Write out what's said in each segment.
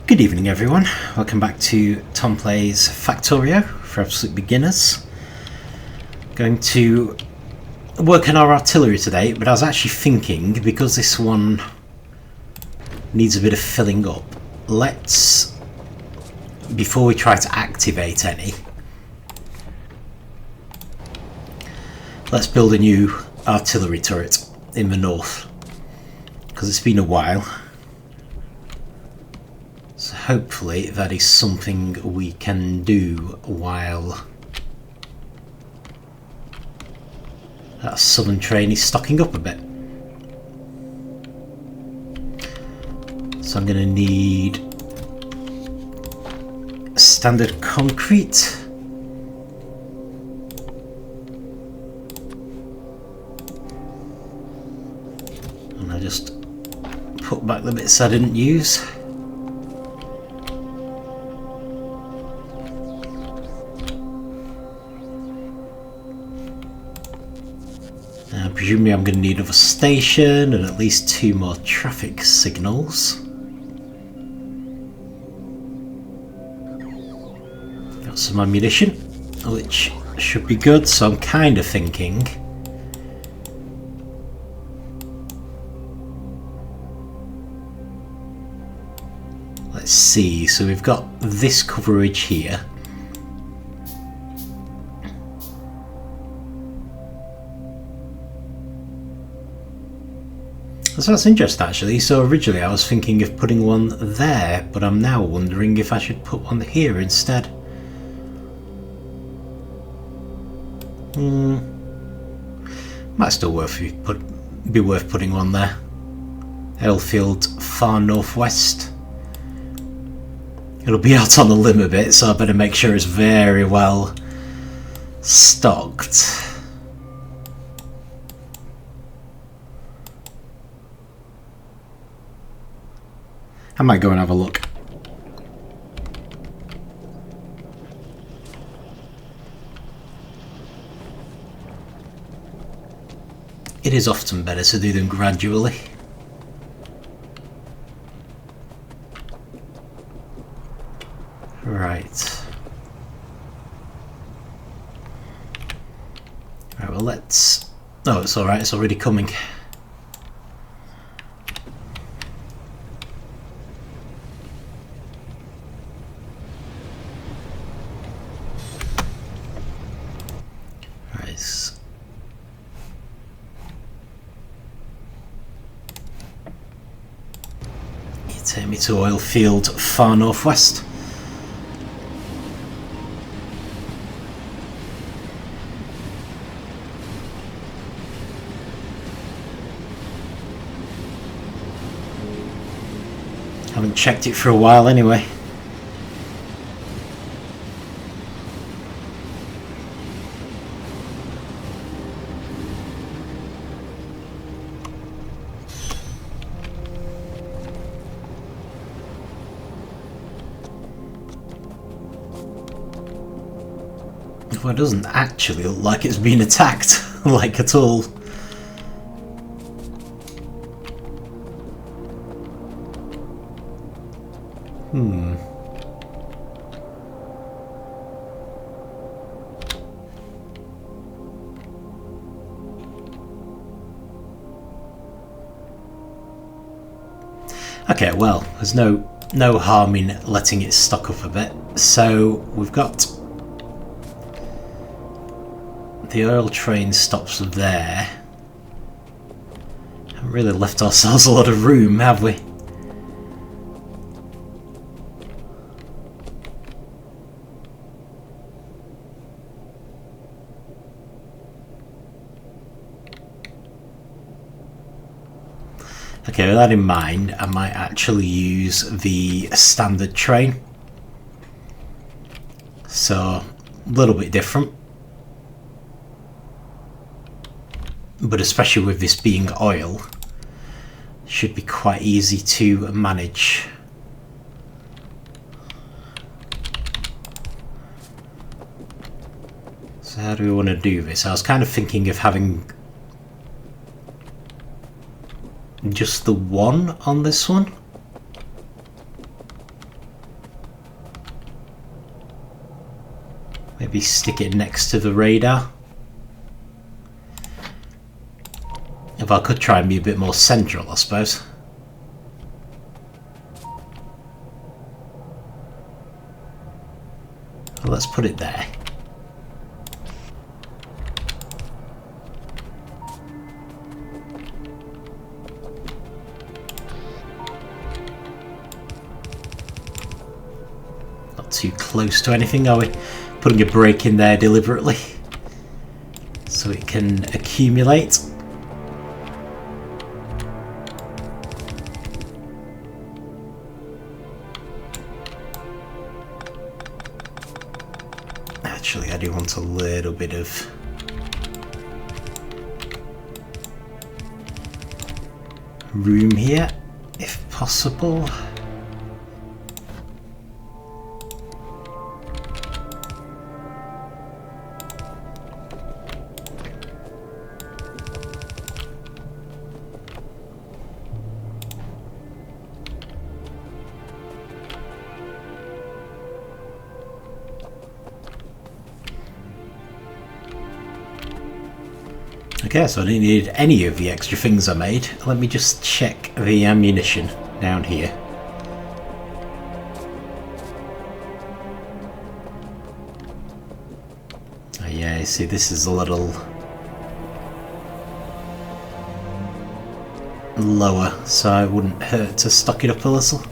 Good evening everyone, welcome back to Tom Plays Factorio for absolute beginners. Going to work on our artillery today, but I was actually thinking, because this one needs a bit of filling up, let's, before we try to activate any, let's build a new artillery turret in the north, because it's been a while. So hopefully that is something we can do while that southern train is stocking up a bit. So I'm going to need standard concrete. And I just put back the bits I didn't use. Presumably I'm going to need another station and at least 2 more traffic signals. Got some ammunition, which should be good, so I'm kind of thinking let's see, so we've got this coverage here. So that's interesting actually. So originally I was thinking of putting one there, but I'm now wondering if I should put one here instead. Might still be worth putting one there. Oilfield Far Northwest. It'll be out on the limb a bit, so I better make sure it's very well stocked. I might go and have a look. It is often better to do them gradually. Right. Right, well let's... Oh, it's alright, it's already coming. Take me to Oilfield Far Northwest. Haven't checked it for a while anyway. Well, it doesn't actually look like it's been attacked, like at all. Okay, well, there's no harm in letting it stock up a bit. So we've got the oil train stops there. Haven't really left ourselves a lot of room, have we? Okay, with that in mind, I might actually use the standard train. So, a little bit different. But especially with this being oil, should be quite easy to manage. So how do we want to do this? I was kind of thinking of having just the one on this one. Maybe stick it next to the radar. If I could try and be a bit more central, I suppose. Well, let's put it there. Not too close to anything, are we? Putting a break in there deliberately so it can accumulate. Actually, I do want a little bit of room here, if possible. Okay, so I didn't need any of the extra things I made. Let me just check the ammunition down here. Oh yeah, you see this is a little lower, so it wouldn't hurt to stock it up a little.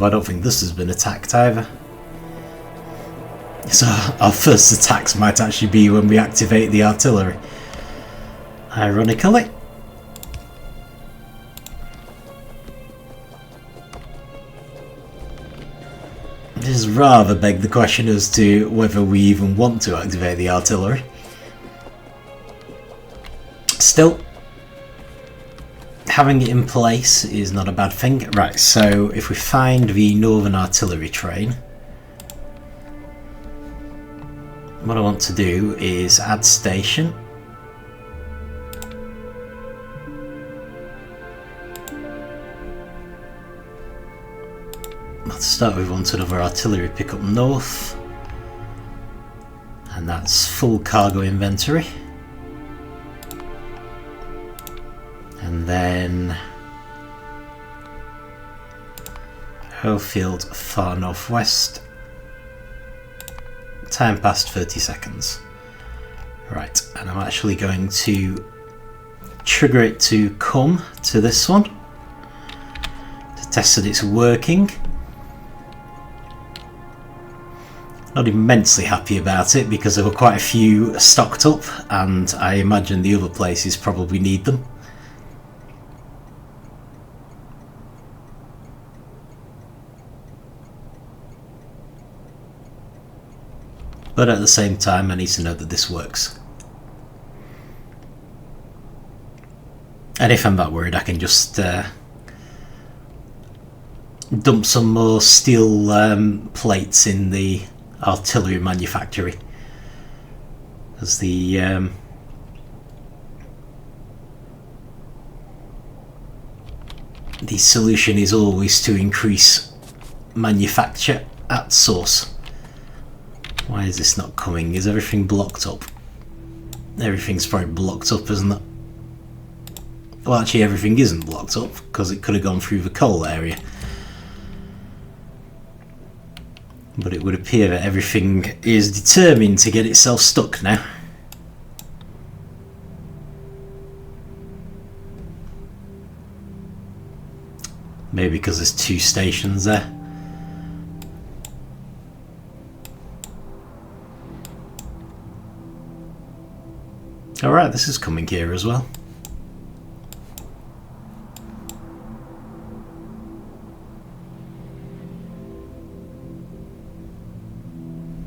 I don't think this has been attacked either. So our first attacks might actually be when we activate the artillery. Ironically. This rather beg the question as to whether we even want to activate the artillery. Still, having it in place is not a bad thing. Right, so if we find the Northern Artillery train, what I want to do is add station. Let's start with want another artillery pickup north, and that's full cargo inventory. And then Oilfield Far Northwest. Time past 30 seconds. Right, and I'm actually going to trigger it to come to this one to test that it's working. Not immensely happy about it because there were quite a few stocked up, and I imagine the other places probably need them. But at the same time, I need to know that this works. And if I'm that worried, I can just dump some more steel plates in the artillery manufactory. As the solution is always to increase manufacture at source. Why is this not coming? Is everything blocked up? Everything's probably blocked up, isn't it? Well, actually everything isn't blocked up, because it could have gone through the coal area. But it would appear that everything is determined to get itself stuck now. Maybe because there's two stations there. Alright, this is coming here as well.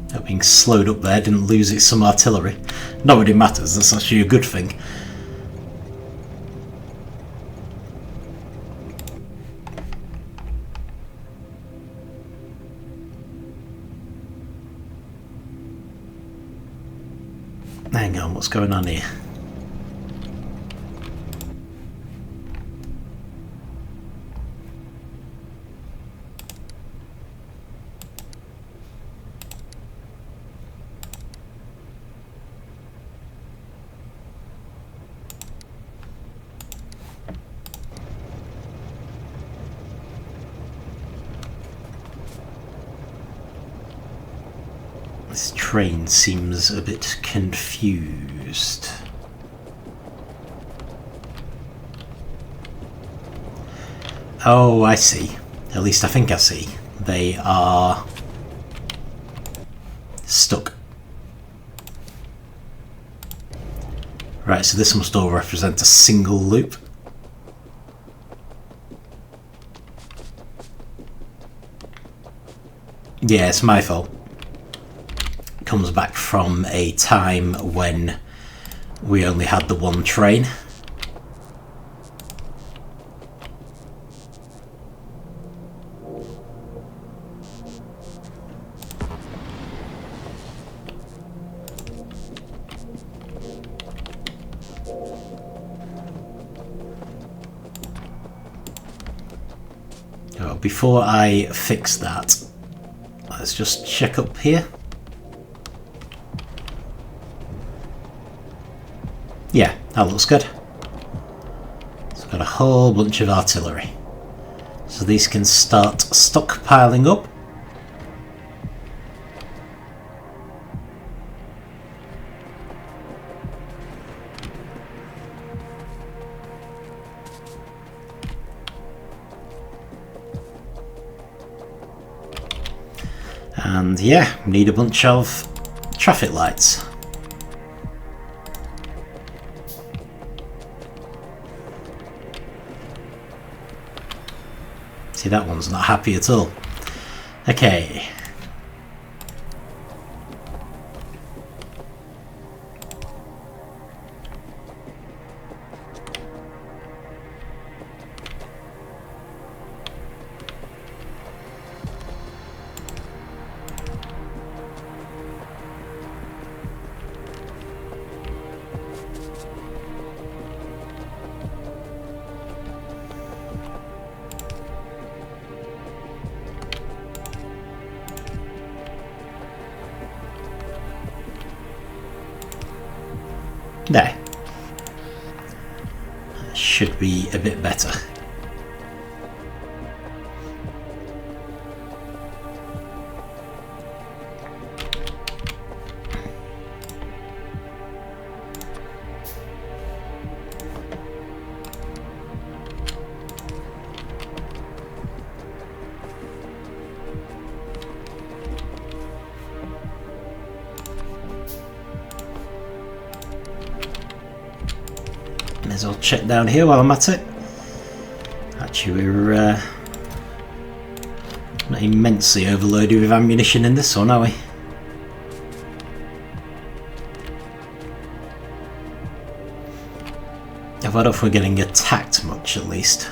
That being slowed up there didn't lose its some artillery. Not that it matters, that's actually a good thing. Hang on, what's going on here? This train seems a bit confused. Oh, I see. At least I think I see. They are stuck. Right, so this must all represent a single loop. Yeah, it's my fault. It comes back from a time when we only had the one train. Oh, before I fix that, let's just check up here. Yeah, that looks good. It's got a whole bunch of artillery. So these can start stockpiling up. And yeah, need a bunch of traffic lights. See, that one's not happy at all. Okay. There. That should be a bit better. May as well check down here while I'm at it. Actually, we're not immensely overloaded with ammunition in this one, are we? I wonder if we're getting attacked much, at least.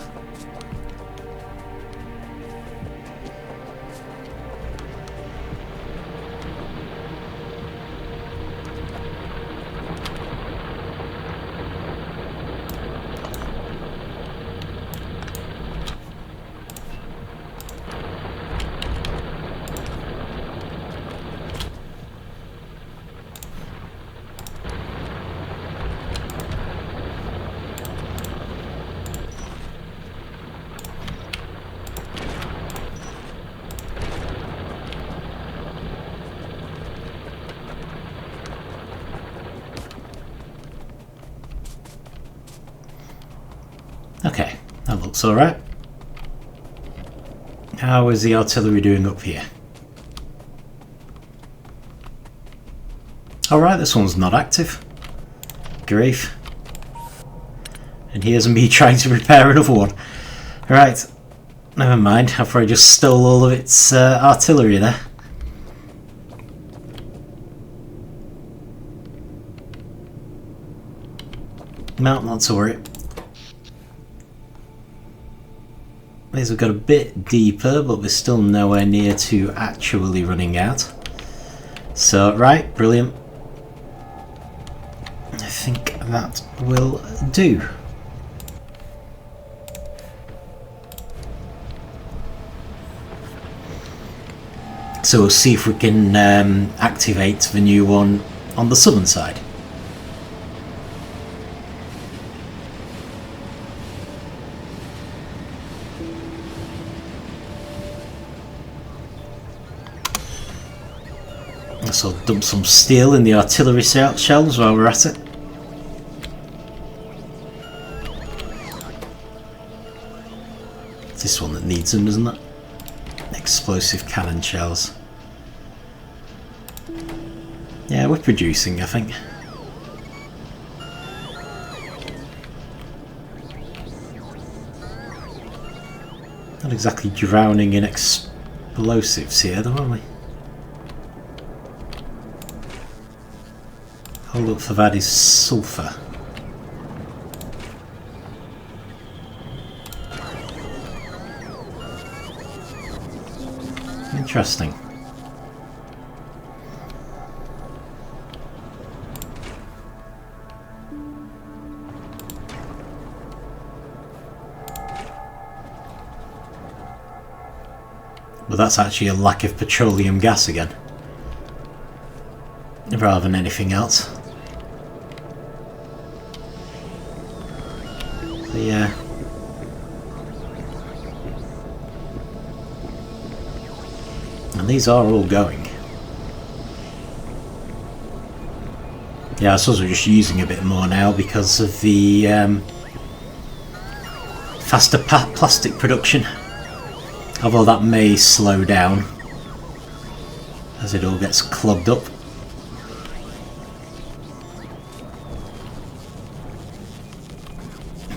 Okay, that looks alright. How is the artillery doing up here? Alright, this one's not active. Grief. And here's me trying to repair another one. Right, never mind, I probably just stole all of its artillery there. No, not to worry. These have got a bit deeper, but we're still nowhere near to actually running out. So, right, brilliant. I think that will do. So we'll see if we can activate the new one on the southern side. So I'll dump some steel in the artillery shells while we're at it. It's this one that needs them, doesn't it? Explosive cannon shells. Yeah, we're producing, I think. Not exactly drowning in explosives here, though, are we? Hold up for that is sulphur. Interesting. But that's actually a lack of petroleum gas again, rather than anything else. So yeah. And these are all going. Yeah, I suppose we're just using a bit more now because of the faster plastic production. Although that may slow down as it all gets clogged up.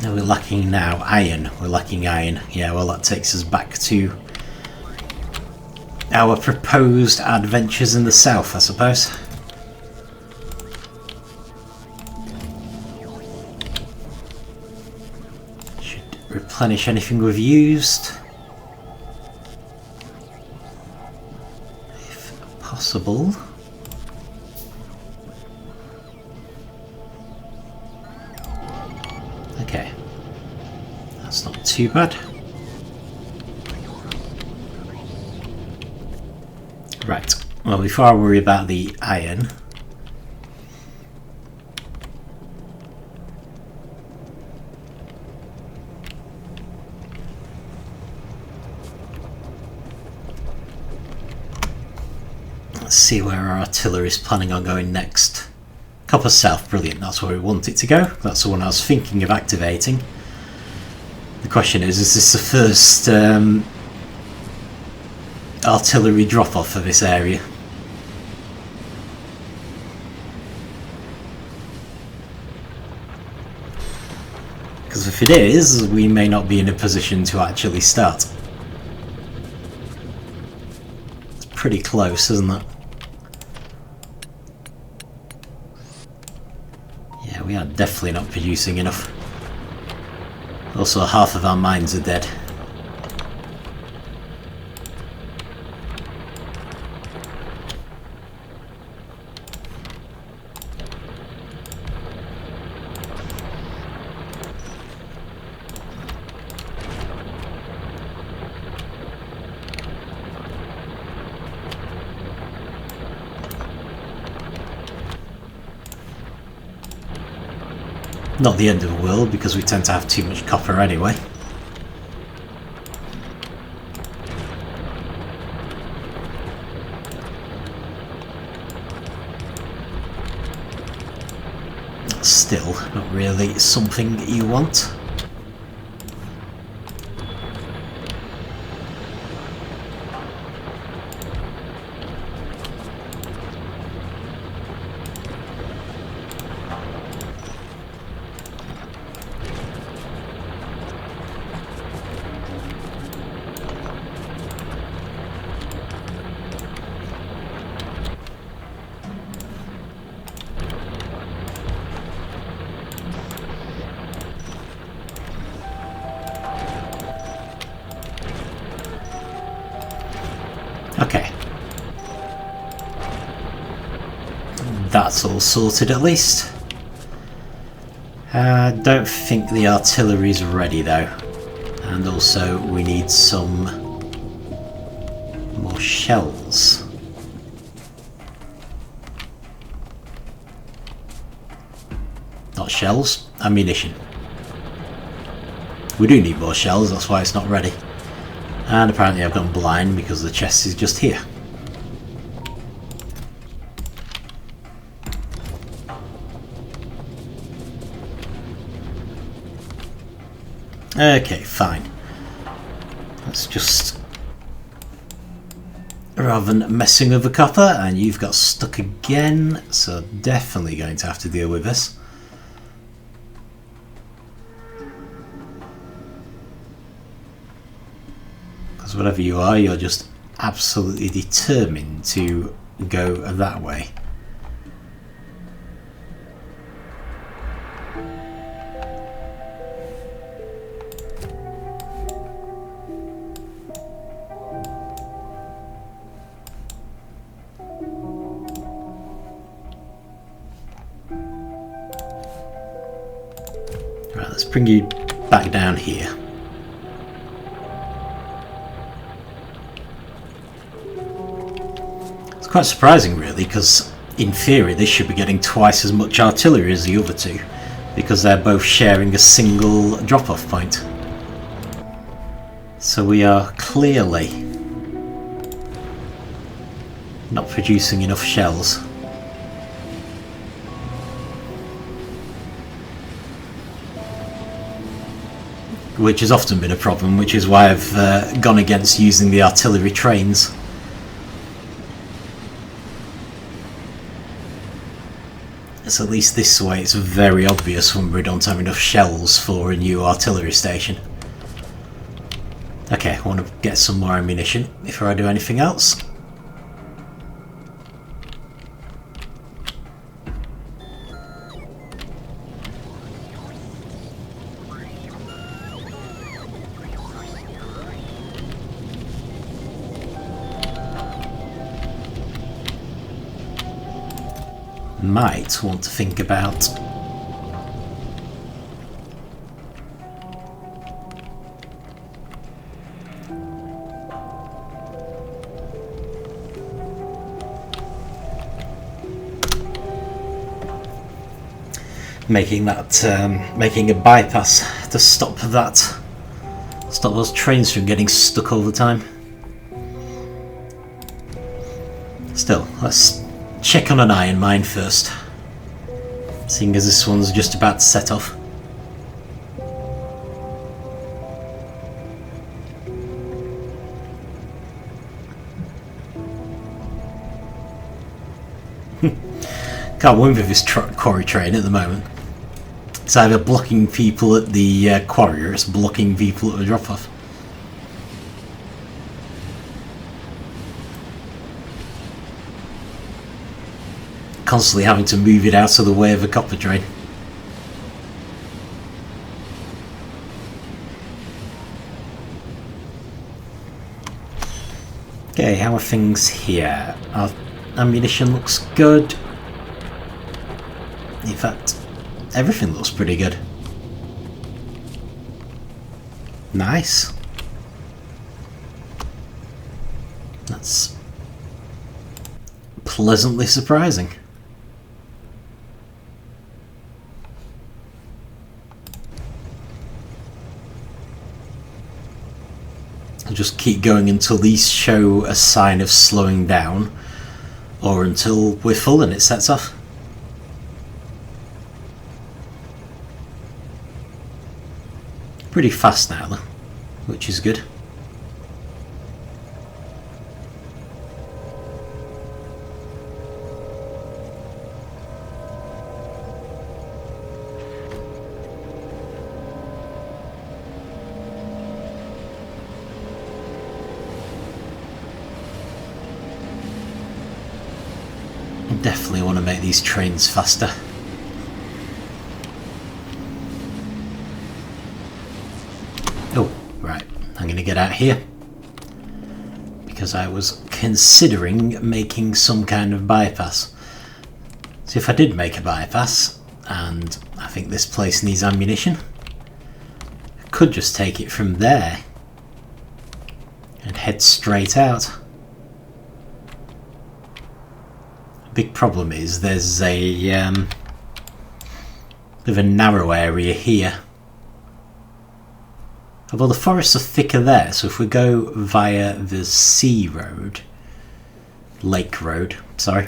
Now we're lacking now iron. We're lacking iron. Yeah, well that takes us back to our proposed adventures in the south, I suppose. Should replenish anything we've used. If possible. Okay. That's not too bad. Right, well before I worry about the iron, let's see where our artillery is planning on going next. Copper South, brilliant, that's where we want it to go. That's the one I was thinking of activating. The question is this the first artillery drop-off for this area? Because if it is, we may not be in a position to actually start. It's pretty close, isn't it? Yeah, we are definitely not producing enough. Also, half of our mines are dead. Not the end of the world, because we tend to have too much copper anyway. Still, not really something you want. Okay. That's all sorted at least. I don't think the artillery's ready though. And also we need some more shells. Not shells, ammunition. We do need more shells, that's why it's not ready. And apparently I've gone blind because the chest is just here. Okay, fine. Let's just... Rather than messing with the copper, and you've got stuck again, so definitely going to have to deal with this. Because whatever you are, you're just absolutely determined to go that way. Right, let's bring you back down here. It's quite surprising really, because in theory they should be getting twice as much artillery as the other two, because they're both sharing a single drop-off point. So we are clearly not producing enough shells. Which has often been a problem, which is why I've gone against using the artillery trains. So at least this way it's very obvious when we don't have enough shells for a new artillery station. Okay, I want to get some more ammunition before I do anything else. Might want to think about making a bypass to stop those trains from getting stuck all the time. Still, let's check on an iron mine first, seeing as this one's just about to set off. Can't win with this quarry train at the moment. It's either blocking people at the quarry or it's blocking people at the drop-off. Constantly having to move it out of the way of a copper train. Okay, how are things here? Our ammunition looks good. In fact, everything looks pretty good. Nice. That's pleasantly surprising. I'll just keep going until these show a sign of slowing down, or until we're full and it sets off. Pretty fast now though, which is good. Definitely want to make these trains faster. Oh, right, I'm going to get out here because I was considering making some kind of bypass. So if I did make a bypass, and I think this place needs ammunition, I could just take it from there and head straight out. Big problem is there's a bit of a narrow area here. Although the forests are thicker there, so if we go via the lake road, sorry,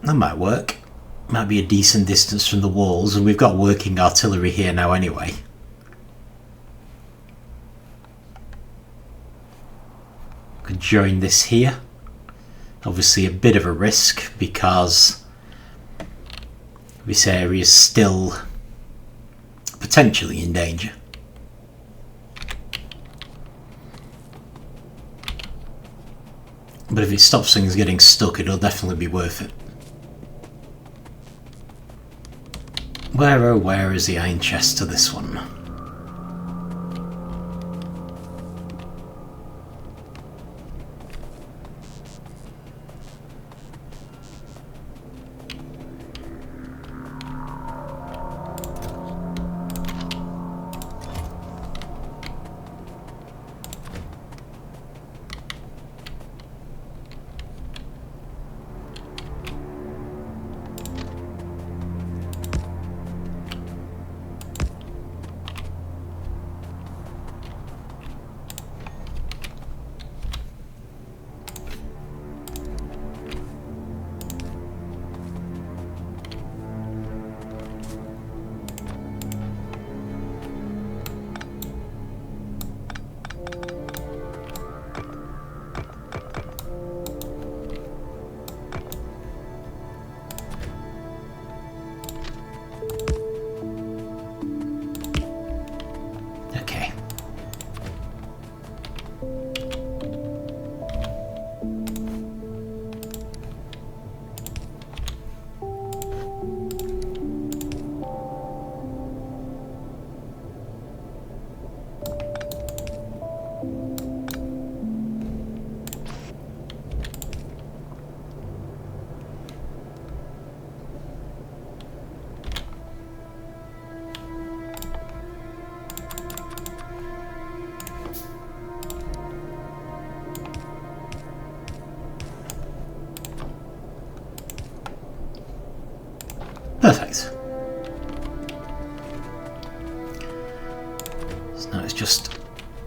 that might work. Might be a decent distance from the walls, and we've got working artillery here now anyway, join this here. Obviously a bit of a risk because this area is still potentially in danger. But if it stops things getting stuck, it'll definitely be worth it. Where, oh where is the iron chest to this one? Perfect. So now it's just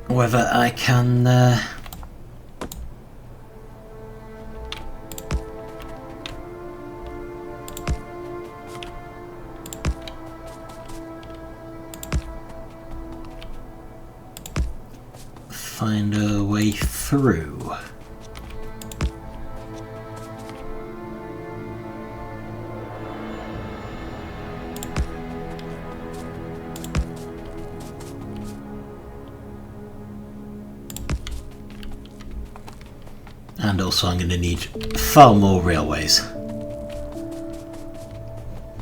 whether I can find a way through. And also I'm going to need far more railways.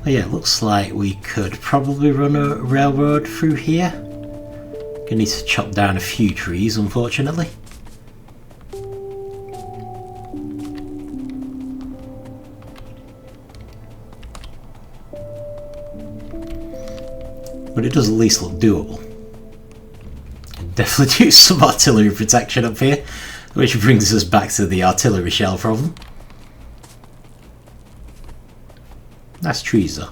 But yeah, it looks like we could probably run a railroad through here. Gonna need to chop down a few trees, unfortunately. But it does at least look doable. Definitely do some artillery protection up here. Which brings us back to the artillery shell problem. That's trees though.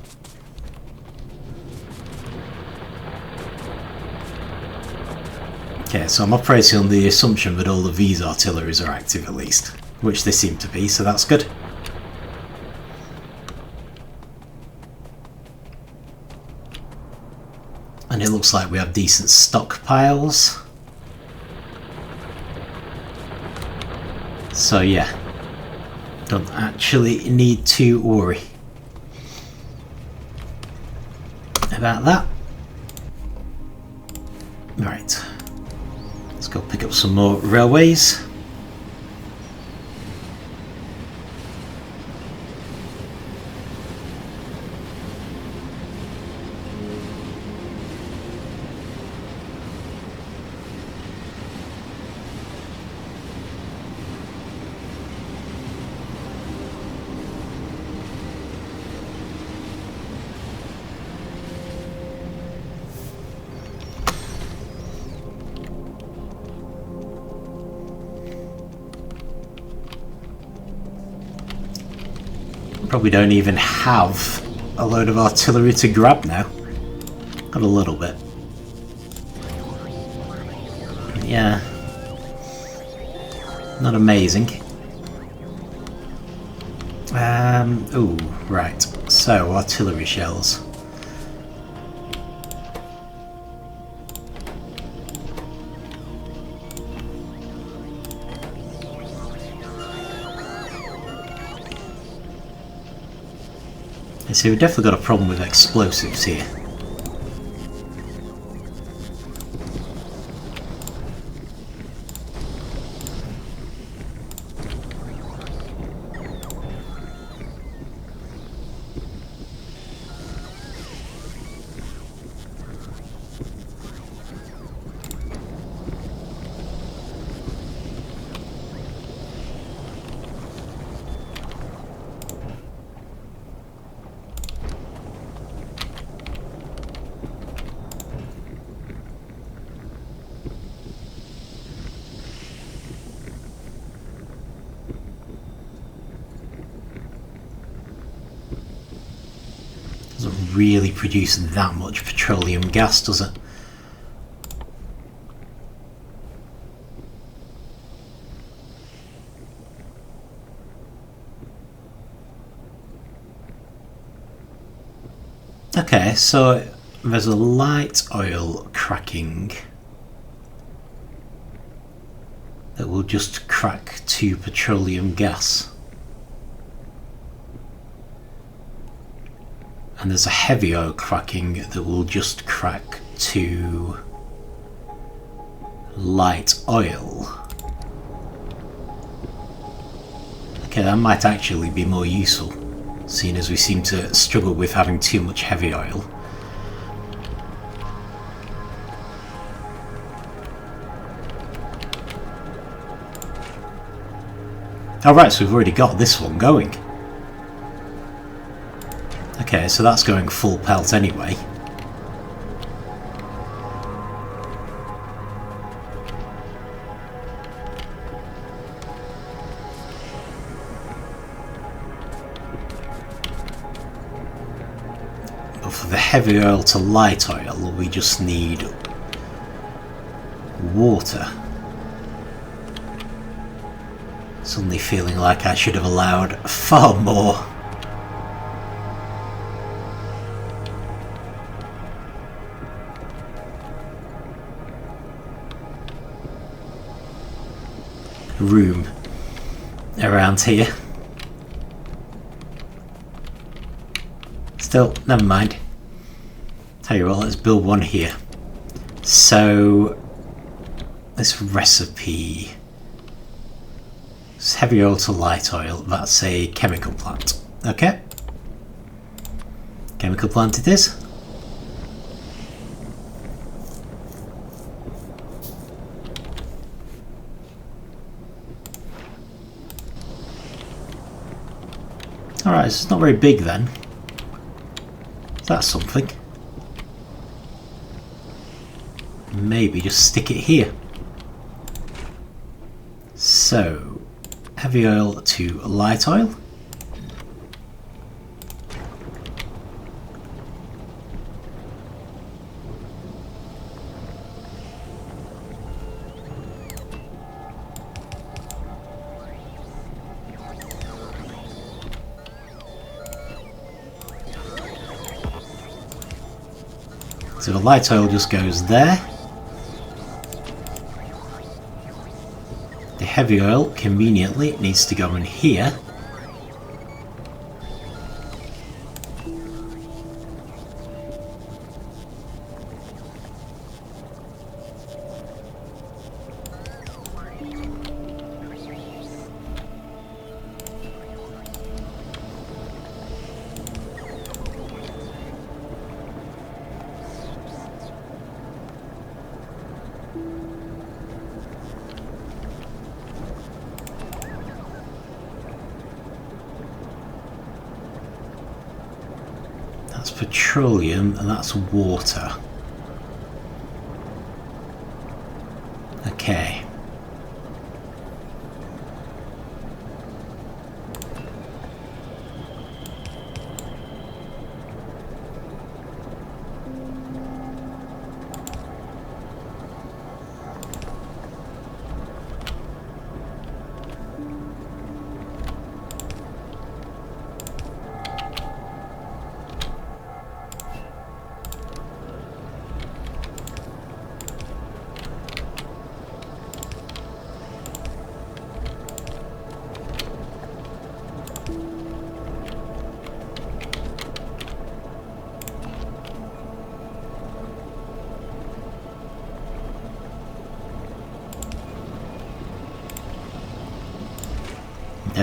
Okay, so I'm operating on the assumption that all of these artilleries are active at least, which they seem to be, so that's good. And it looks like we have decent stockpiles. So yeah, don't actually need to worry about that. Right, let's go pick up some more railways. Probably don't even have a load of artillery to grab now. Got a little bit. Yeah. Not amazing. Ooh, right. So, artillery shells. So we've definitely got a problem with explosives here. Doesn't really produce that much petroleum gas, does it? Okay, so there's a light oil cracking that will just crack to petroleum gas. And there's a heavy oil cracking that will just crack to light oil. Okay, that might actually be more useful, seeing as we seem to struggle with having too much heavy oil. Alright, so we've already got this one going. Okay, so that's going full pelt anyway. But for the heavy oil to light oil, we just need water. Suddenly feeling like I should have allowed far more. Room around here. Still, never mind. Tell you what, let's build one here. So, this recipe. It's heavy oil to light oil. That's a chemical plant. Okay. Chemical plant it is. Alright, it's not very big then. That's something. Maybe just stick it here. So, heavy oil to light oil. So the light oil just goes there. The heavy oil, conveniently, needs to go in here. That's petroleum and that's water. Okay.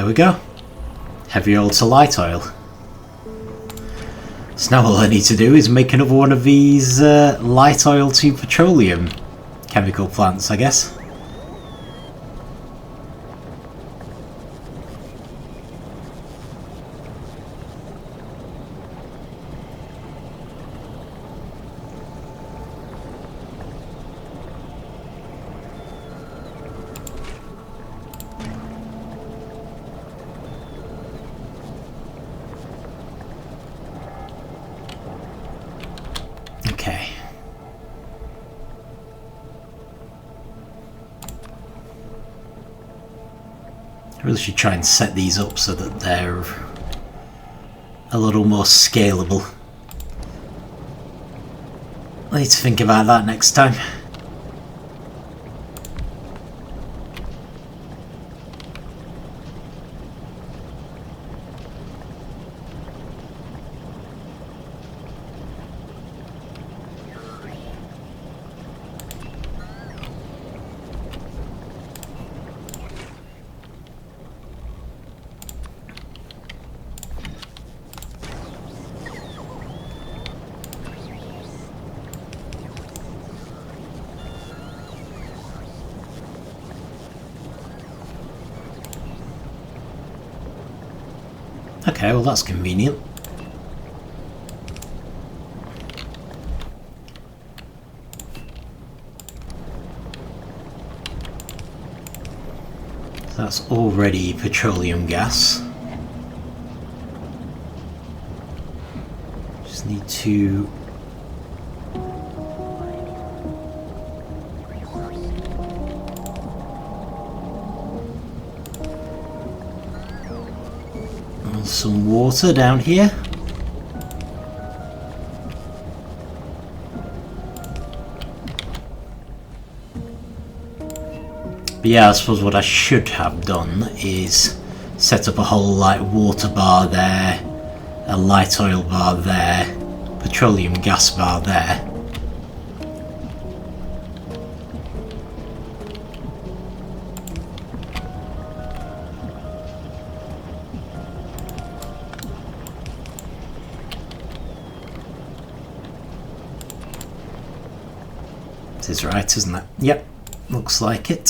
There we go. Heavy oil to light oil. So now all I need to do is make another one of these light oil to petroleum chemical plants, I guess. Okay. I really should try and set these up so that they're a little more scalable. I need to think about that next time. Okay, well that's convenient. That's already petroleum gas. Just need to some water down here. But yeah, I suppose what I should have done is set up a whole like water bar there, a light oil bar there, petroleum gas bar there. This is right, isn't it? Yep, looks like it.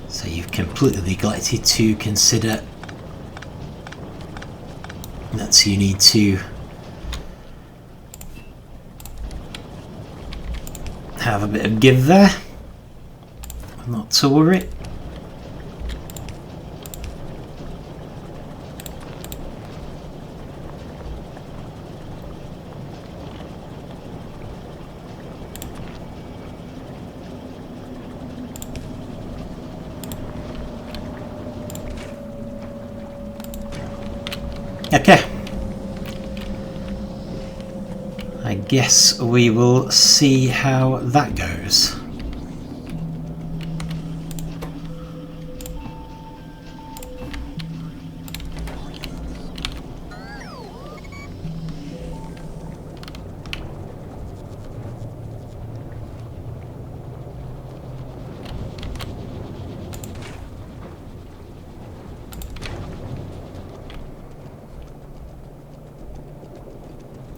So you've completely neglected to consider that you need to have a bit of give there. Not to worry. Okay. I guess we will see how that goes.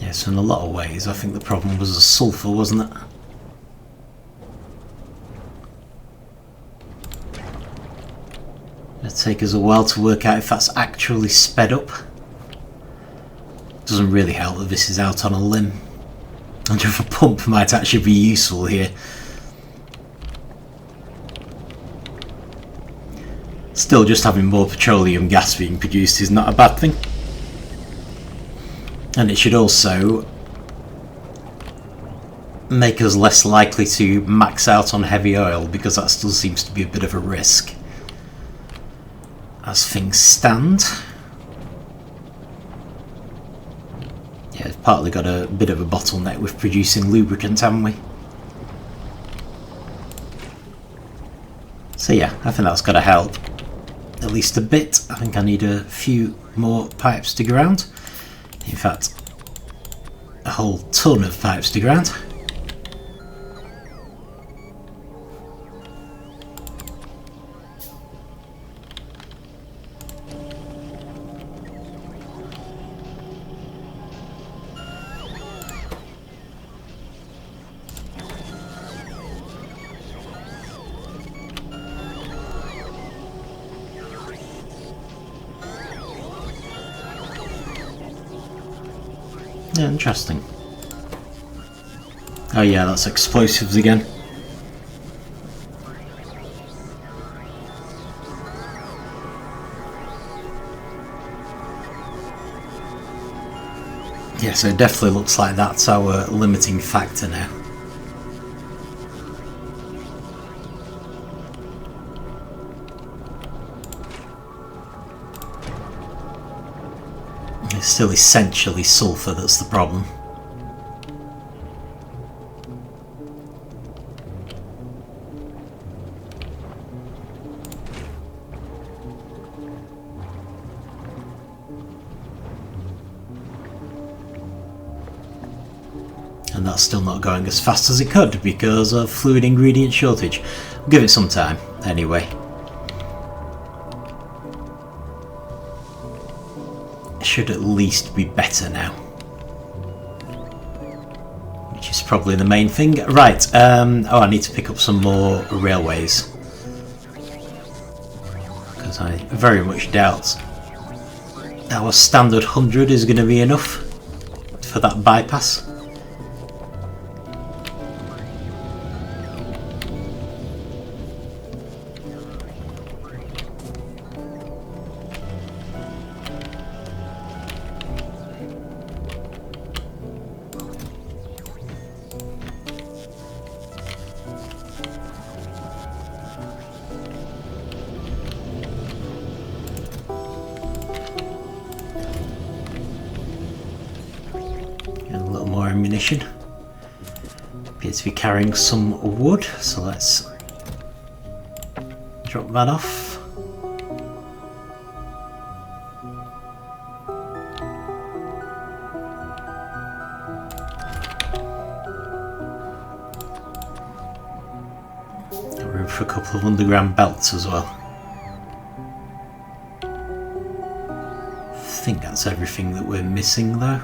So in a lot of ways I think the problem was the sulphur, wasn't it? It'll take us a while to work out if that's actually sped up. Doesn't really help that this is out on a limb. I wonder if a pump might actually be useful here. Still, just having more petroleum gas being produced is not a bad thing. And it should also make us less likely to max out on heavy oil, because that still seems to be a bit of a risk as things stand. Yeah, we've partly got a bit of a bottleneck with producing lubricant, haven't we? So yeah, I think that's got to help. At at least a bit. I think I need a few more pipes to ground. In fact, a whole ton of pipes to ground. Yeah, interesting. Oh yeah, that's explosives again. Yeah, so it definitely looks like that's our limiting factor now. It's still essentially sulfur that's the problem. And that's still not going as fast as it could because of fluid ingredient shortage. We'll give it some time anyway. It should at least be better now, which is probably the main thing. Right, oh, I need to pick up some more railways because I very much doubt our standard 100 is going to be enough for that bypass. Ammunition. Appear to be carrying some wood, so let's drop that off. Got room for a couple of underground belts as well. I think that's everything that we're missing though.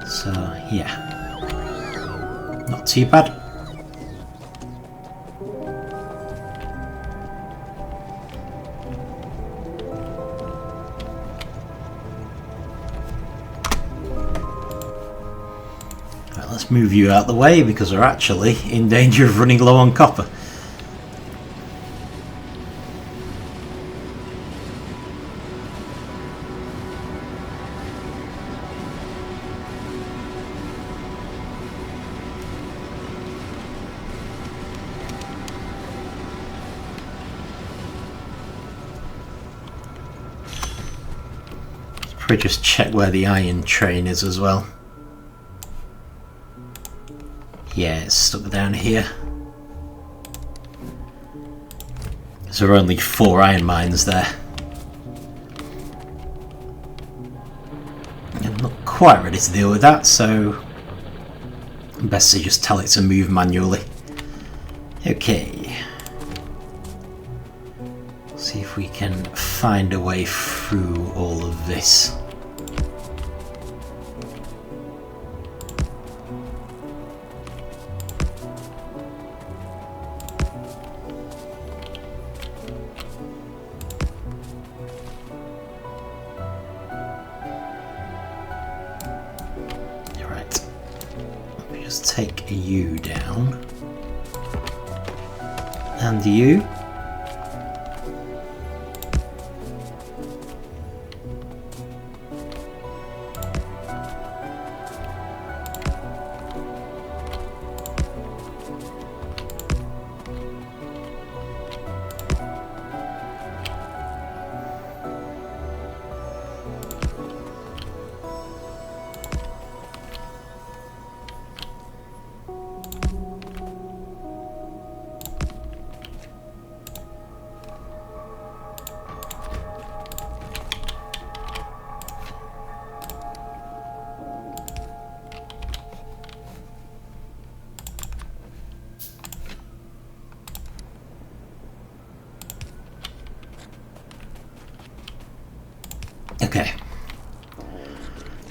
So yeah, not too bad. Right, let's move you out the way because we're actually in danger of running low on copper. Probably just check where the iron train is as well. Yeah, it's stuck down here. There are only 4 iron mines there. I'm not quite ready to deal with that, so best to just tell it to move manually. Okay. See if we can find a way through all of this. Right. Let me just take you down. And you.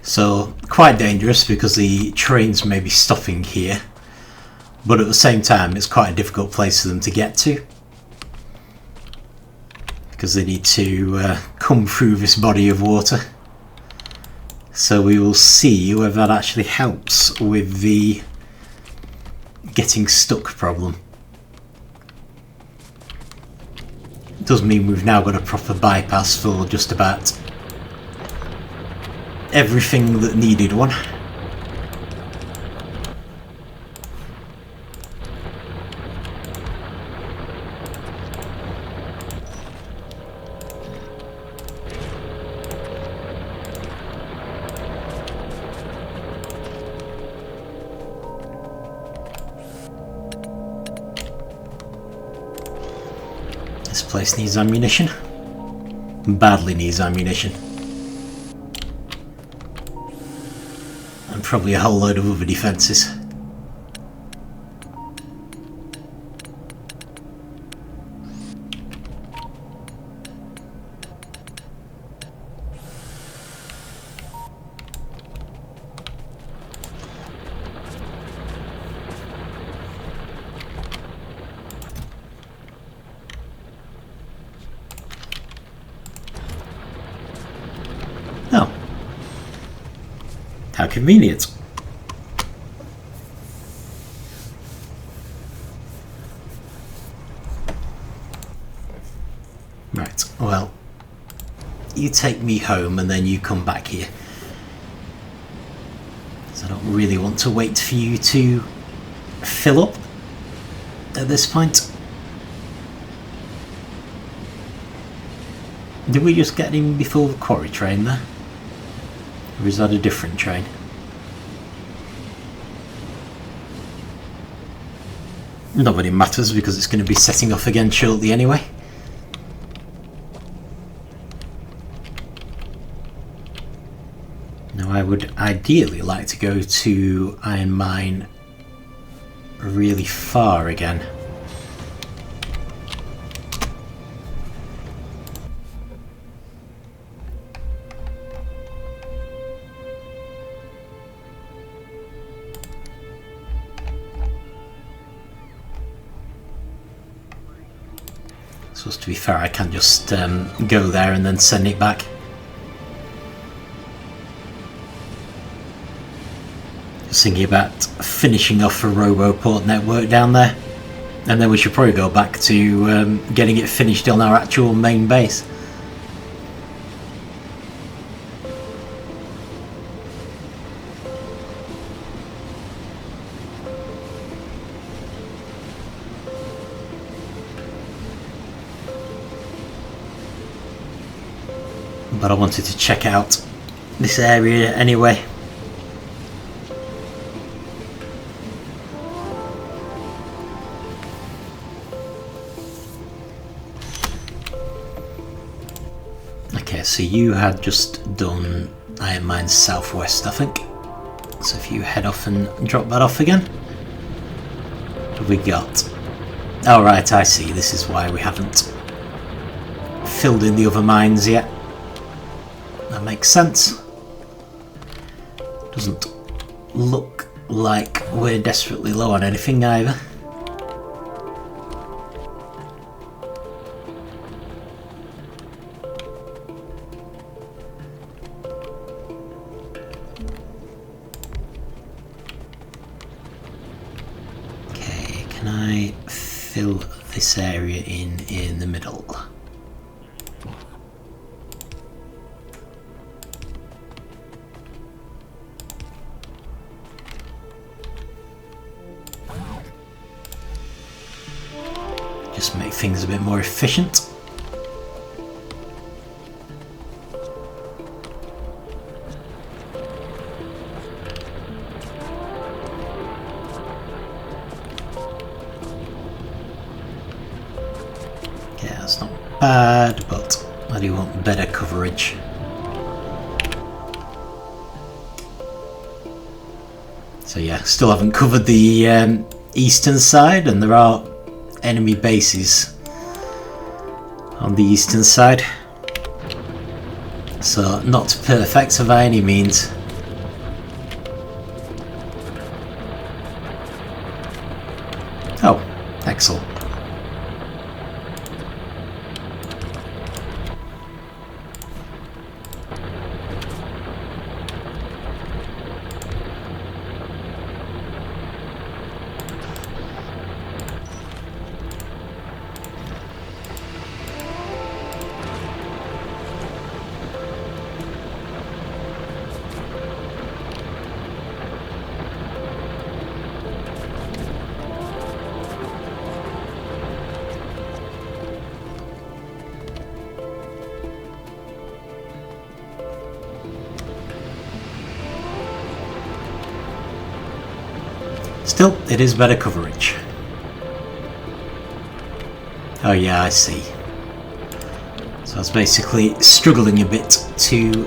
So quite dangerous because the trains may be stopping here, but at the same time it's quite a difficult place for them to get to because they need to come through this body of water. So we will see whether that actually helps with the getting stuck problem. It does mean we've now got a proper bypass for just about everything that needed one. This place needs ammunition. Badly needs ammunition. And probably a whole load of other defences. Oh. How convenient. Right, well, you take me home and then you come back here. So I don't really want to wait for you to fill up at this point. Did we just get him before the quarry train there? Or is that a different train? Not really matters because it's going to be setting off again shortly anyway. Now I would ideally like to go to Iron Mine really far again. So to be fair, I can just go there and then send it back. Just thinking about finishing off a roboport network down there, and then we should probably go back to getting it finished on our actual main base. But I wanted to check out this area anyway. Okay, so you had just done Iron Mine Southwest, I think. So if you head off and drop that off again. What have we got? Oh right, I see. This is why we haven't filled in the other mines yet. That makes sense. Doesn't look like we're desperately low on anything either. Okay, can I fill this area in the middle? Just make things a bit more efficient. Yeah, that's not bad, but I do want better coverage. So yeah, still haven't covered the eastern side, and there are enemy bases on the eastern side, so not perfect by any means. axle. Still, it is better coverage. Oh yeah, I see. So I was basically struggling a bit to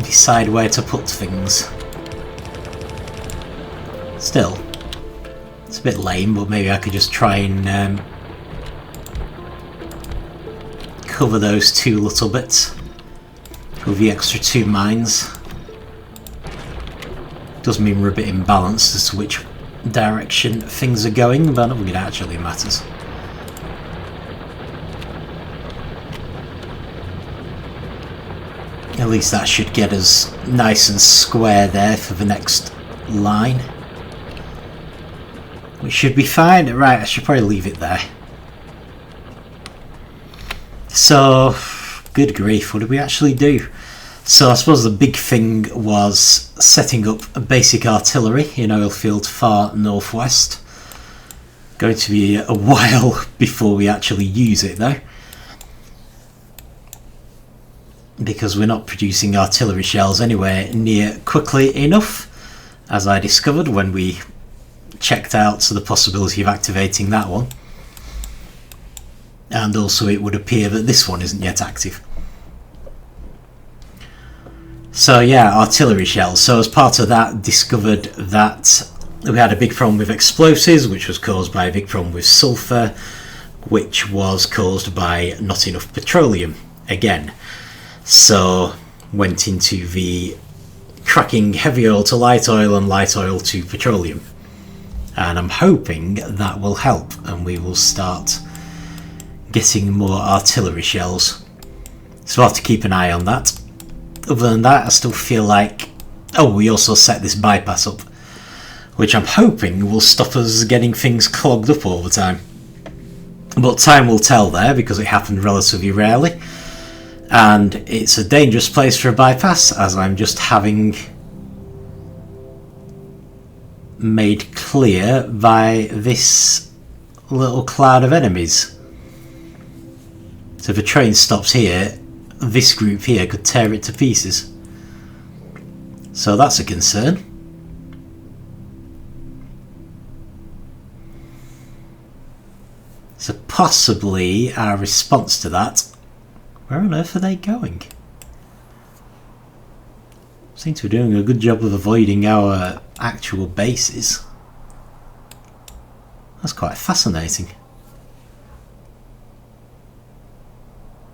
decide where to put things. Still, it's a bit lame, but maybe I could just try and cover those two little bits with the extra 2 mines. Does mean we're a bit imbalanced as to which direction things are going, but I don't think it actually matters. At least that should get us nice and square there for the next line. Which should be fine. Right, I should probably leave it there. So, good grief, what did we actually do? So I suppose the big thing was setting up a basic artillery in Oilfield Far Northwest. Going to be a while before we actually use it though, because we're not producing artillery shells anywhere near quickly enough, as I discovered when we checked out the possibility of activating that one. And also it would appear that this one isn't yet active. So yeah, artillery shells. So as part of that, discovered that we had a big problem with explosives, which was caused by a big problem with sulfur, which was caused by not enough petroleum again. So went into the cracking heavy oil to light oil and light oil to petroleum. And I'm hoping that will help and we will start getting more artillery shells. So I'll have to keep an eye on that. Other than that, I still feel like... Oh, we also set this bypass up, which I'm hoping will stop us getting things clogged up all the time. But time will tell there, because it happened relatively rarely. And it's a dangerous place for a bypass, as I'm just having made clear by this little cloud of enemies. So if a train stops here, this group here could tear it to pieces. So that's a concern. So possibly our response to that... Where on earth are they going? Seem to be doing a good job of avoiding our actual bases. That's quite fascinating.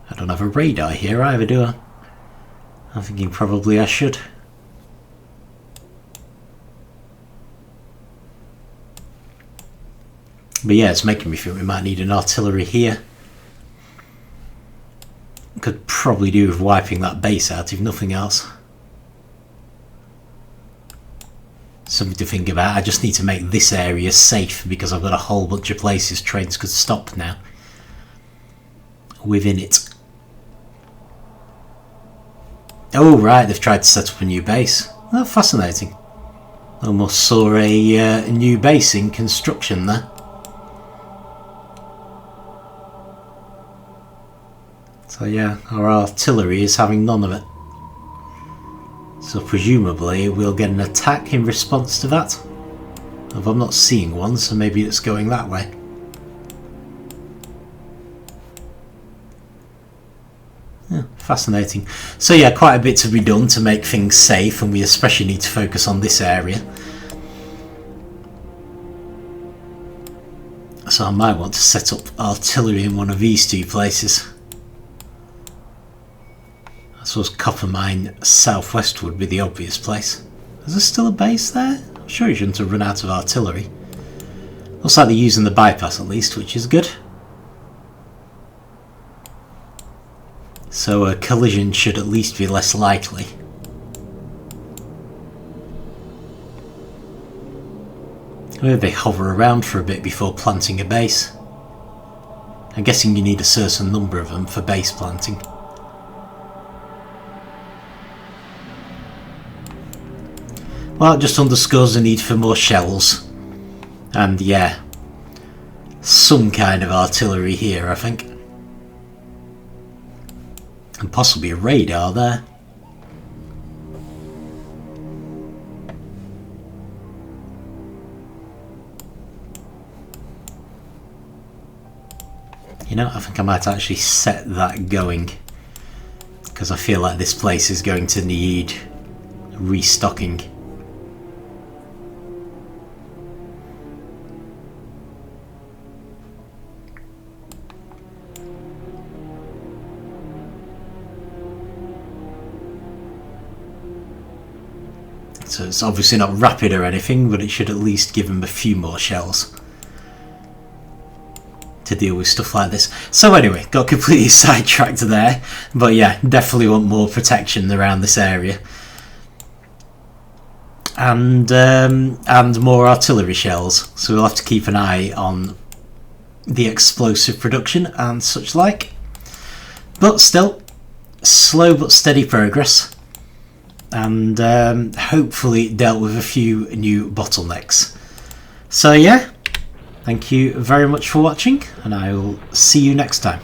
I don't have a radar here either, do I? I'm thinking probably I should. But yeah, it's making me think we might need an artillery here. Could probably do with wiping that base out, if nothing else. Something to think about. I just need to make this area safe, because I've got a whole bunch of places trains could stop now within it. Oh right, they've tried to set up a new base. Oh, fascinating. Almost saw a new base in construction there. So yeah, our artillery is having none of it. So presumably we'll get an attack in response to that. Although I'm not seeing one, so maybe it's going that way. Yeah, fascinating. So yeah, quite a bit to be done to make things safe, and we especially need to focus on this area. So I might want to set up artillery in one of these two places. I suppose Copper Mine southwest would be the obvious place. Is there still a base there? I'm sure you shouldn't have run out of artillery. Looks like they're using the bypass at least, which is good. So a collision should at least be less likely. Maybe they hover around for a bit before planting a base. I'm guessing you need a certain number of them for base planting. Well, it just underscores the need for more shells. And yeah, some kind of artillery here, I think. And possibly a radar there. You know, I think I might actually set that going, because I feel like this place is going to need restocking. So it's obviously not rapid or anything, but it should at least give them a few more shells to deal with stuff like this. So anyway, got completely sidetracked there, but yeah, definitely want more protection around this area, and more artillery shells. So we'll have to keep an eye on the explosive production and such like. But still, slow but steady progress, and hopefully dealt with a few new bottlenecks. So yeah. Thank you very much for watching, and I will see you next time.